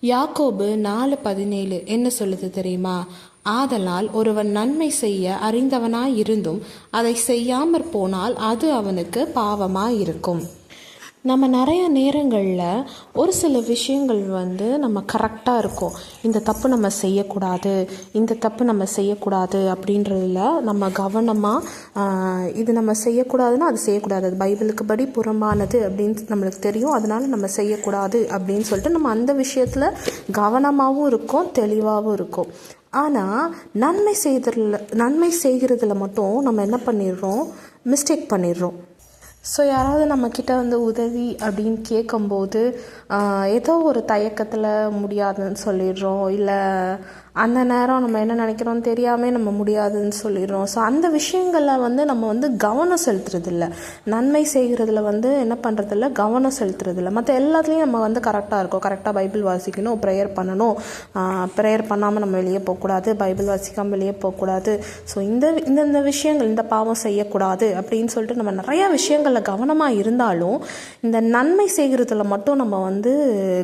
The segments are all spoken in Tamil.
யாக்கோபு 4:17 என்ன சொல்லுது தெரியுமா? ஆதலால் ஒருவன் நன்மை செய்ய அறிந்தவனாயிருந்தும் அதை செய்யாமற் போனால் அது அவனுக்கு பாவமாயிருக்கும். நம்ம நிறைய நேரங்களில் ஒரு சில விஷயங்கள் நம்ம கரெக்டாக இருக்கும். இந்த தப்பு நம்ம செய்யக்கூடாது, இந்த தப்பு நம்ம செய்யக்கூடாது அப்படின்றதுல நம்ம கவனமாக இது நம்ம செய்யக்கூடாதுன்னா அது செய்யக்கூடாது, அது பைபிளுக்கு படி புறம்பானது அப்படின்னு நம்மளுக்கு தெரியும். அதனால் நம்ம செய்யக்கூடாது அப்படின்னு சொல்லிட்டு நம்ம அந்த விஷயத்தில் கவனமாகவும் இருக்கும், தெளிவாகவும் இருக்கும். ஆனால் நன்மை செய்கிறதுல மட்டும் நம்ம என்ன பண்ணிடுறோம், மிஸ்டேக் பண்ணிடுறோம். ஸோ யாராவது நம்மக்கிட்ட உதவி அப்படின்னு கேட்கும்போது ஏதோ ஒரு தயக்கத்தில் முடியாதுன்னு சொல்லிடுறோம். இல்லை அந்த நேரம் நம்ம என்ன நினைக்கிறோம் தெரியாமல் நம்ம முடியாதுன்னு சொல்லிடுறோம். ஸோ அந்த விஷயங்களில் நம்ம கவனம் செலுத்துறதில்ல. நன்மை செய்கிறதுல என்ன பண்ணுறதில்ல, கவனம் செலுத்துறதில்ல. மற்ற எல்லாத்துலேயும் நம்ம கரெக்டாக இருக்கும். கரெக்டாக பைபிள் வாசிக்கணும், ப்ரேயர் பண்ணணும், ப்ரேயர் பண்ணாமல் நம்ம வெளியே போகக்கூடாது, பைபிள் வாசிக்காமல் வெளியே போகக்கூடாது. ஸோ இந்த விஷயங்கள், இந்த பாவம் செய்யக்கூடாது அப்படின்னு சொல்லிட்டு நம்ம நிறையா விஷயங்களில் கவனமாக இருந்தாலும் இந்த நன்மை செய்கிறதுல மட்டும் நம்ம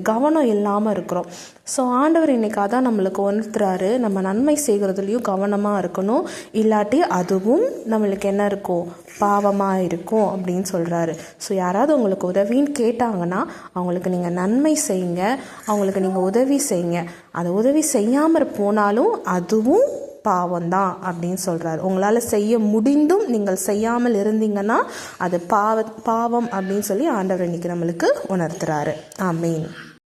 கவனம் இல்லாமல் இருக்கிறோம். ஸோ ஆண்டவர் இன்னைக்கு அதான் நம்மளுக்கு உணர்த்துறாரு, நம்ம நன்மை செய்கிறதுலையும் கவனமாக இருக்கணும், இல்லாட்டி அதுவும் நம்மளுக்கு என்ன இருக்கும், பாவமாக இருக்கும் அப்படின்னு சொல்கிறாரு. ஸோ யாராவது உங்களுக்கு உதவின்னு கேட்டாங்கன்னா அவங்களுக்கு நீங்கள் நன்மை செய்யுங்க, அவங்களுக்கு நீங்கள் உதவி செய்யுங்க. அதை உதவி செய்யாமல் போனாலும் அதுவும் பாவம்தான் அப்படின்னு சொல்கிறாரு. உங்களால் செய்ய முடிந்தும் நீங்கள் செய்யாமல் இருந்தீங்கன்னா அது பாவம் அப்படின்னு சொல்லி ஆண்டவர் இன்னைக்கு நம்மளுக்கு உணர்த்துறாரு. ஆமீன்.